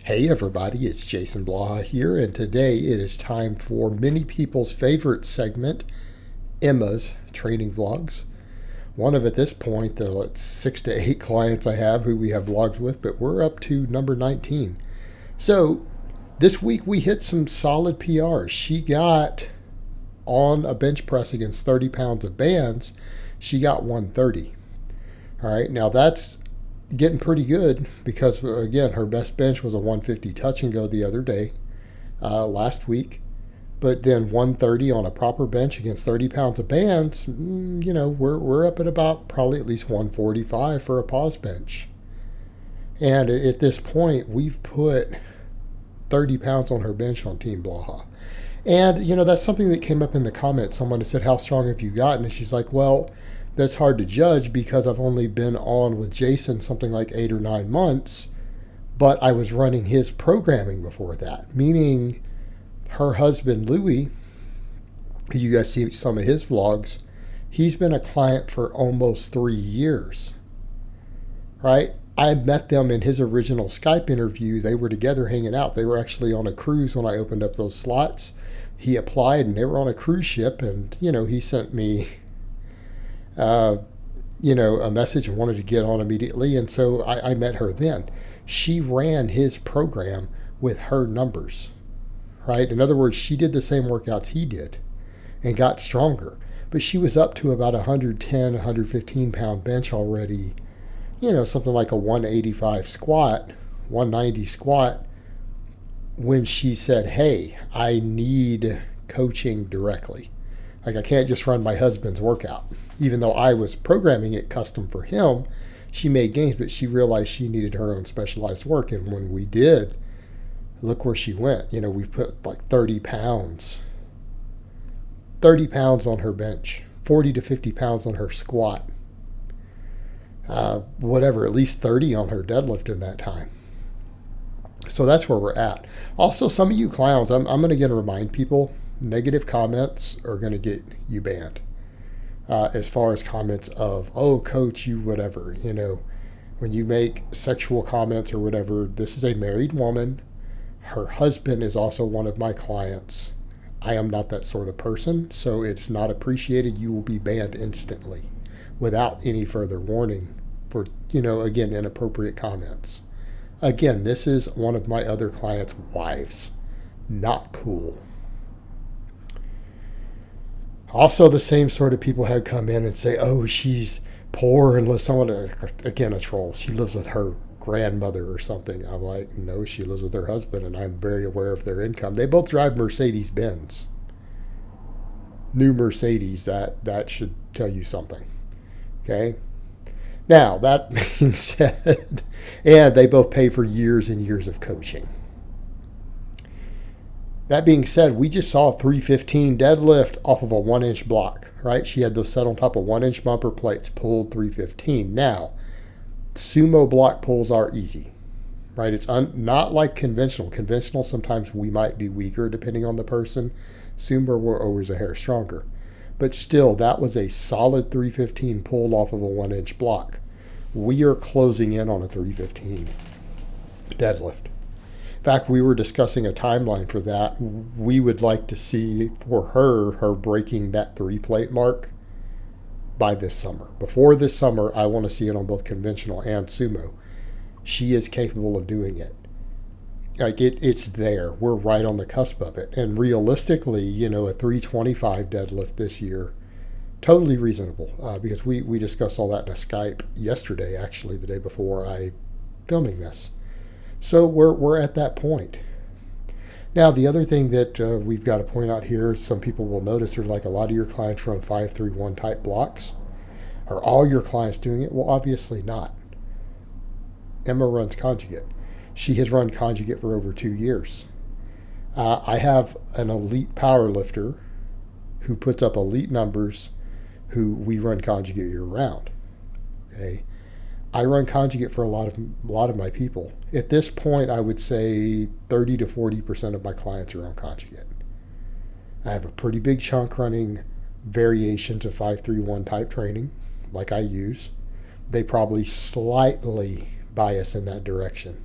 Hey everybody, it's Jason Blaha here, and today it is time for many people's favorite segment, Emma's training vlogs. One of, at this point, the 6 to 8 clients I have who we have vlogs with, but we're up to number 19. So this week we hit some solid PRs. She got on a bench press against 30 pounds of bands, she got 130. All right, now that's getting pretty good because, again, her best bench was a 150 touch and go the other day, last week. But then 130 on a proper bench against 30 pounds of bands, we're up at about probably at least 145 for a pause bench. And at this point, we've put 30 pounds on her bench on Team Blaha. And, that's something that came up in the comments. Someone said, how strong have you gotten? And she's like, well, that's hard to judge because I've only been on with Jason something like 8 or 9 months, but I was running his programming before that, meaning her husband, Louie, who you guys see some of his vlogs, he's been a client for almost 3 years, right? I met them in his original Skype interview. They were together hanging out. They were actually on a cruise when I opened up those slots. He applied and they were on a cruise ship, and, he sent me a message and wanted to get on immediately. And so I met her then. She ran his program with her numbers, right? In other words, she did the same workouts he did and got stronger. But she was up to about 110, 115 pound bench already, something like a 185 squat, 190 squat, when she said, hey, I need coaching directly. Like, I can't just run my husband's workout. Even though I was programming it custom for him, she made gains, but she realized she needed her own specialized work. And when we did, look where she went. We put like 30 pounds on her bench, 40 to 50 pounds on her squat, at least 30 on her deadlift in that time. So that's where we're at. Also, some of you clowns, I'm going to again remind people, negative comments are going to get you banned. As far as comments of, oh, coach, you whatever, when you make sexual comments or whatever, this is a married woman. Her husband is also one of my clients. I am not that sort of person, so it's not appreciated. You will be banned instantly without any further warning for, again, inappropriate comments. Again, this is one of my other clients' wives. Not cool. Also, the same sort of people have come in and say, oh, she's poor and lives someone, again, a troll. She lives with her grandmother or something. I'm like, no, she lives with her husband, and I'm very aware of their income. They both drive Mercedes-Benz. New Mercedes, that should tell you something. Okay? Now, that being said, and they both pay for years and years of coaching. That being said, we just saw a 315 deadlift off of a 1-inch block, right? She had those set on top of 1-inch bumper plates, pulled 315. Now, sumo block pulls are easy, right? It's not like conventional. Conventional, sometimes we might be weaker depending on the person. Sumo, we're always a hair stronger. But still, that was a solid 315 pulled off of a 1-inch block. We are closing in on a 315 deadlift. In fact, we were discussing a timeline for that. We would like to see for her breaking that 3-plate mark by this summer. Before this summer, I want to see it on both conventional and sumo. She is capable of doing it. Like, it's there. We're right on the cusp of it. And realistically, a 325 deadlift this year, totally reasonable. Because we discussed all that in a Skype yesterday, actually, the day before I filming this. So we're at that point. Now, the other thing that we've got to point out here, some people will notice, are like a lot of your clients run 5-3-1 type blocks. Are all your clients doing it? Well, obviously not. Emma runs Conjugate. She has run Conjugate for over 2 years. I have an elite power lifter who puts up elite numbers, who we run Conjugate year round. Okay. I run Conjugate for a lot of my people. At this point, I would say 30 to 40% of my clients are on Conjugate. I have a pretty big chunk running variations of 5-3-1 type training, like I use. They probably slightly bias in that direction.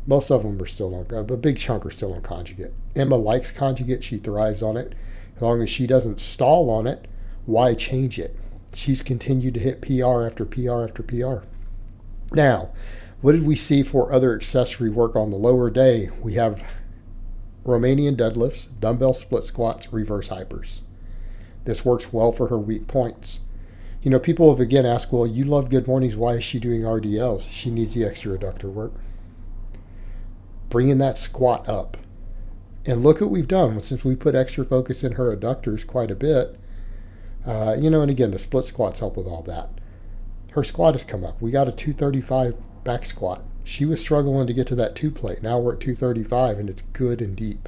Most of them are still on, a big chunk are still on Conjugate. Emma likes Conjugate. She thrives on it. As long as she doesn't stall on it, why change it? She's continued to hit PR after PR after PR. Now, what did we see for other accessory work on the lower day? We have Romanian deadlifts, dumbbell split squats, reverse hypers. This works well for her weak points. You know, people have again asked, well, you love Good Mornings. Why is she doing RDLs? She needs the extra adductor work. Bringing that squat up. And look what we've done. Since we put extra focus in her adductors quite a bit, and again, the split squats help with all that. Her squat has come up. We got a 235 back squat. She was struggling to get to that 2 plate. Now we're at 235, and it's good and deep.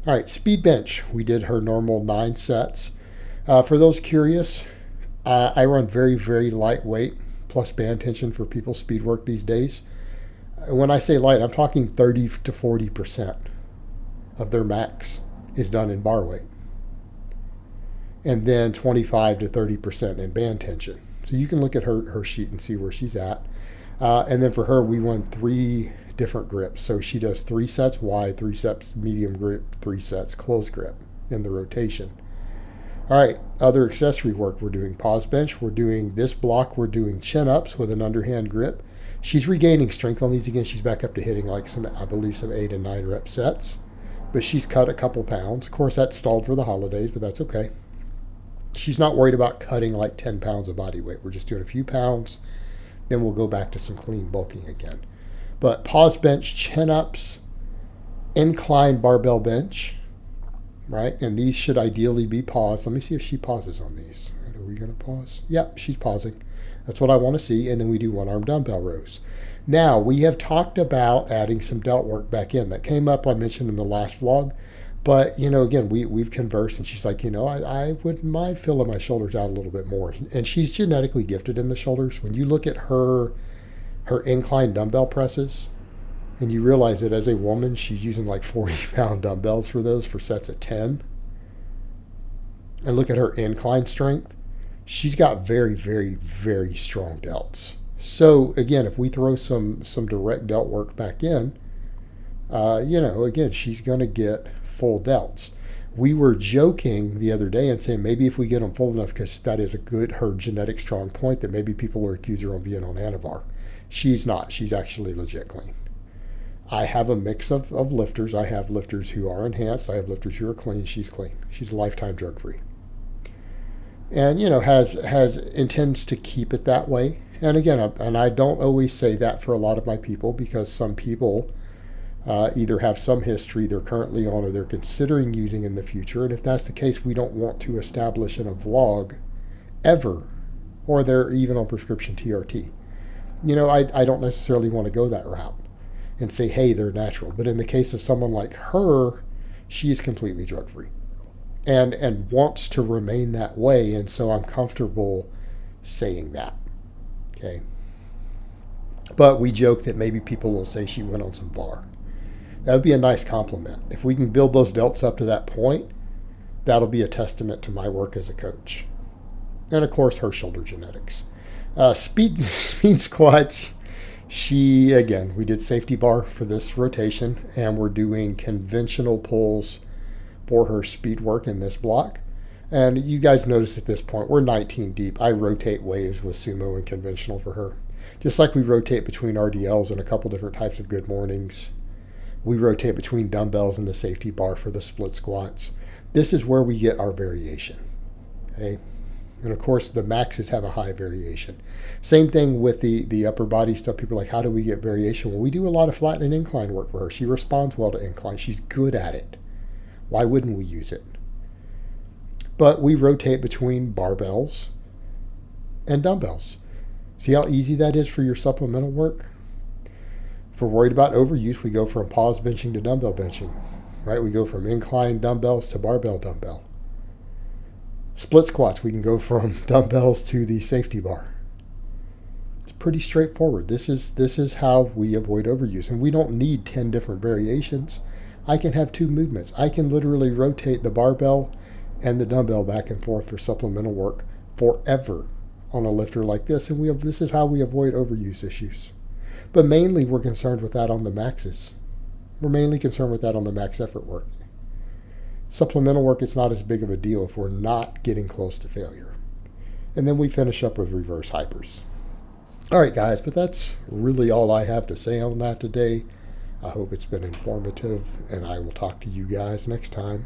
All right, speed bench. We did her normal 9 sets. For those curious, I run very, very lightweight plus band tension for people's speed work these days. When I say light, I'm talking 30 to 40% of their max is done in bar weight. And then 25 to 30% in band tension. So you can look at her sheet and see where she's at. And then for her, we run 3 different grips. So she does 3 sets wide, 3 sets medium grip, 3 sets close grip in the rotation. All right, other accessory work. We're doing pause bench. We're doing this block. We're doing chin-ups with an underhand grip. She's regaining strength on these again. She's back up to hitting like some 8 and 9 rep sets. But she's cut a couple pounds. Of course, that's stalled for the holidays, but that's okay. She's not worried about cutting like 10 pounds of body weight. We're just doing a few pounds. Then we'll go back to some clean bulking again. But pause bench, chin-ups, incline barbell bench, right? And these should ideally be paused. Let me see if she pauses on these. Are we going to pause? Yep, she's pausing. That's what I want to see. And then we do one-arm dumbbell rows. Now, we have talked about adding some delt work back in. That came up, I mentioned in the last vlog. But, again, we've conversed, and she's like, I wouldn't mind filling my shoulders out a little bit more. And she's genetically gifted in the shoulders. When you look at her incline dumbbell presses, and you realize that as a woman, she's using like 40-pound dumbbells for those for sets of 10. And look at her incline strength. She's got very, very, very strong delts. So, again, if we throw some direct delt work back in, again, she's going to get full delts. We were joking the other day and saying maybe if we get them full enough, because that is her genetic strong point, that maybe people will accuse her of being on Anavar. She's not. She's actually legit clean. I have a mix of lifters. I have lifters who are enhanced. I have lifters who are clean. She's clean. She's lifetime drug free. And, intends to keep it that way. And again, I don't always say that for a lot of my people, because some people either have some history they're currently on or they're considering using in the future. And if that's the case, we don't want to establish in a vlog ever, or they're even on prescription TRT. I don't necessarily want to go that route and say, hey, they're natural. But in the case of someone like her, she is completely drug-free and wants to remain that way. And so I'm comfortable saying that. Okay. But we joke that maybe people will say she went on some bar. That would be a nice compliment. If we can build those delts up to that point, that'll be a testament to my work as a coach. And of course, her shoulder genetics. Speed squats. We did safety bar for this rotation, and we're doing conventional pulls for her speed work in this block. And you guys notice at this point, we're 19 deep. I rotate waves with sumo and conventional for her. Just like we rotate between RDLs and a couple different types of Good Mornings. We rotate between dumbbells and the safety bar for the split squats. This is where we get our variation. Okay. And of course, the maxes have a high variation. Same thing with the upper body stuff. People are like, how do we get variation? Well, we do a lot of flat and incline work for her. She responds well to incline. She's good at it. Why wouldn't we use it? But we rotate between barbells and dumbbells. See how easy that is for your supplemental work? If we're worried about overuse, we go from pause benching to dumbbell benching, right? We go from incline dumbbells to barbell dumbbell. Split squats, we can go from dumbbells to the safety bar. It's pretty straightforward. This is how we avoid overuse. And we don't need 10 different variations. I can have 2 movements. I can literally rotate the barbell and the dumbbell back and forth for supplemental work forever on a lifter like this. And this is how we avoid overuse issues. But mainly we're concerned with that on the maxes. We're mainly concerned with that on the max effort work. Supplemental work, it's not as big of a deal if we're not getting close to failure. And then we finish up with reverse hypers. All right, guys, but that's really all I have to say on that today. I hope it's been informative, and I will talk to you guys next time.